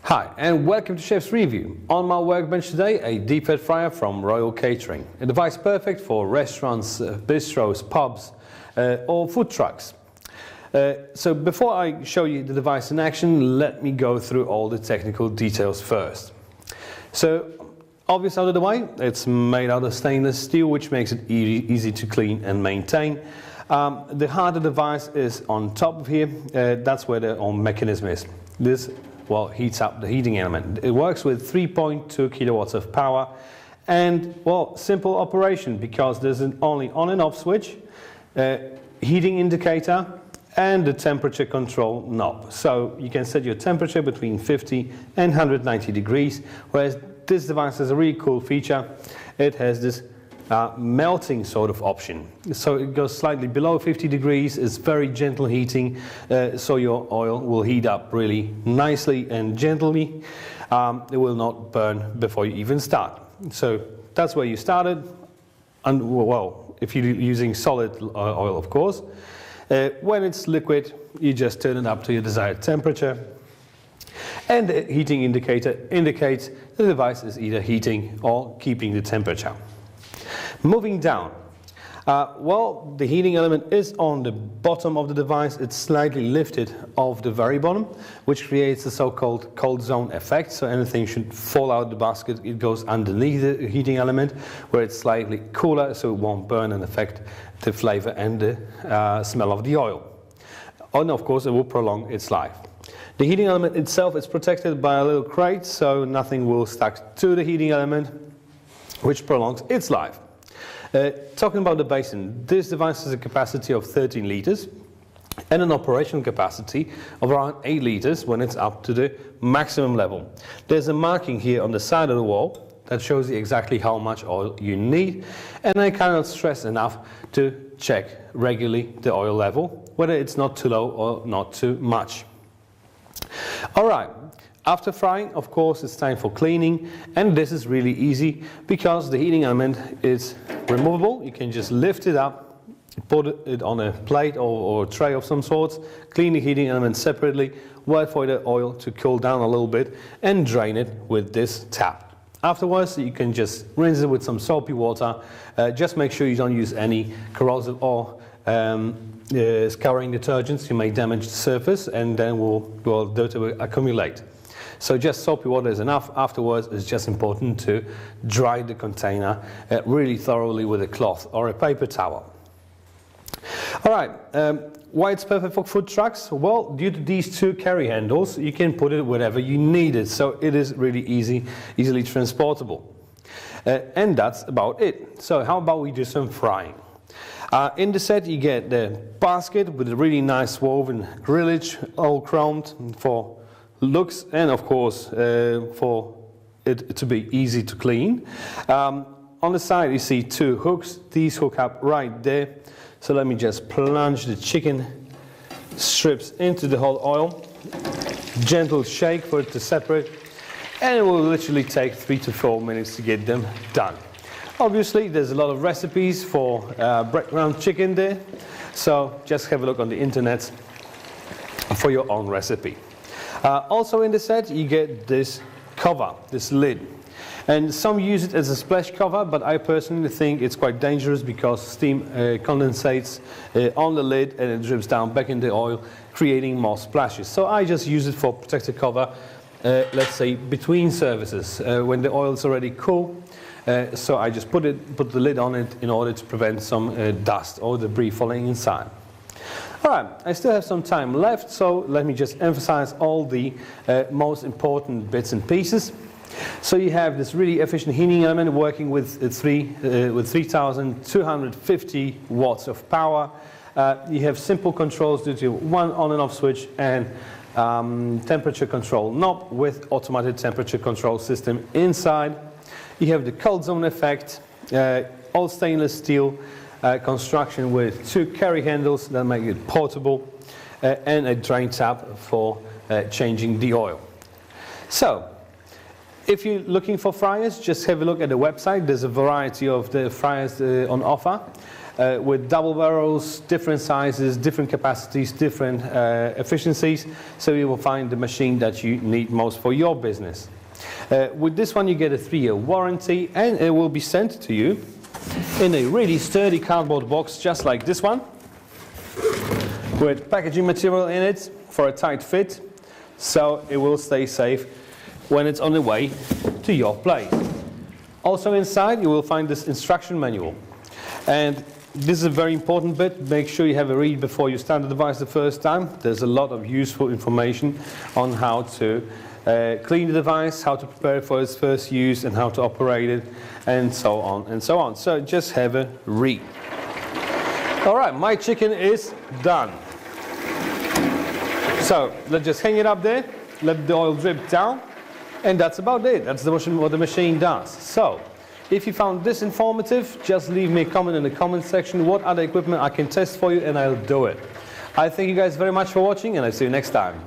Hi and welcome to Chef's Review. On my workbench today, a deep fed fryer from Royal Catering. A device perfect for restaurants, bistros, pubs or food trucks. So before I show you the device in action, let me go through all the technical details first. So obvious out of the way, it's made out of stainless steel, which makes it easy to clean and maintain. The heart of the device is on top of here. That's where the mechanism is. This heats up the heating element. It works with 3.2 kilowatts of power and, simple operation because there's an only on and off switch, heating indicator and the temperature control knob. So you can set your temperature between 50 and 190 degrees, whereas this device has a really cool feature. It has this melting sort of option. So it goes slightly below 50 degrees, it's very gentle heating, so your oil will heat up really nicely and gently. It will not burn before you even start. So that's where you started, and if you're using solid oil, of course. When it's liquid, you just turn it up to your desired temperature. And the heating indicator indicates the device is either heating or keeping the temperature. Moving down, the heating element is on the bottom of the device. It's slightly lifted off the very bottom, which creates a so-called cold zone effect. So anything should fall out of the basket, it goes underneath the heating element, where it's slightly cooler, so it won't burn and affect the flavor and the smell of the oil. And of course, it will prolong its life. The heating element itself is protected by a little crate, so nothing will stick to the heating element, which prolongs its life. Talking about the basin, this device has a capacity of 13 liters and an operational capacity of around 8 liters when it's up to the maximum level. There's a marking here on the side of the wall that shows you exactly how much oil you need, and I cannot stress enough to check regularly the oil level, whether it's not too low or not too much. Alright. After frying, of course, it's time for cleaning, and this is really easy because the heating element is removable. You can just lift it up, put it on a plate or a tray of some sorts, clean the heating element separately, wait for the oil to cool down a little bit, and drain it with this tap. Afterwards, you can just rinse it with some soapy water. Just make sure you don't use any corrosive or scouring detergents. You may damage the surface, and then dirt will accumulate. So just soapy water is enough. Afterwards, it's just important to dry the container really thoroughly with a cloth or a paper towel. All right, why it's perfect for food trucks? Well, due to these two carry handles, you can put it wherever you need it. So it is really easily transportable. And that's about it. So how about we do some frying? In the set, you get the basket with a really nice woven grillage, all chromed for looks, and of course for it to be easy to clean. On the side you see two hooks. These hook up right there. So let me just plunge the chicken strips into the hot oil. Gentle shake for it to separate, and it will literally take 3 to 4 minutes to get them done. Obviously there's a lot of recipes for breadcrumb chicken there, so just have a look on the internet for your own recipe. Also in the set you get this cover, this lid, and some use it as a splash cover, but I personally think it's quite dangerous because steam condensates on the lid and it drips down back in the oil, creating more splashes. So I just use it for protective cover, let's say between services, when the oil is already cool. So I just put the lid on it in order to prevent some dust or debris falling inside. Alright, I still have some time left, so let me just emphasize all the most important bits and pieces. So you have this really efficient heating element working with 3,250 watts of power. You have simple controls due to one on and off switch and temperature control knob with automated temperature control system inside. You have the cold zone effect, all stainless steel. Construction with two carry handles that make it portable, and a drain tap for changing the oil. So if you're looking for fryers, just have a look at the website. There's a variety of the fryers on offer. with double barrels, different sizes, different capacities, different efficiencies, so you will find the machine that you need most for your business. With this one you get a 3-year warranty, and it will be sent to you in a really sturdy cardboard box just like this one, with packaging material in it for a tight fit, so it will stay safe when it's on the way to your place. Also inside you will find this instruction manual, and this is a very important bit. Make sure you have a read before you start the device the first time. There's a lot of useful information on how to clean the device, how to prepare it for its first use, and how to operate it, and so on and so on. So just have a read. Alright, my chicken is done. So let's just hang it up there, let the oil drip down, and that's about it. That's what the machine does. So if you found this informative, just leave me a comment in the comment section what other equipment I can test for you, and I'll do it. I thank you guys very much for watching, and I'll see you next time.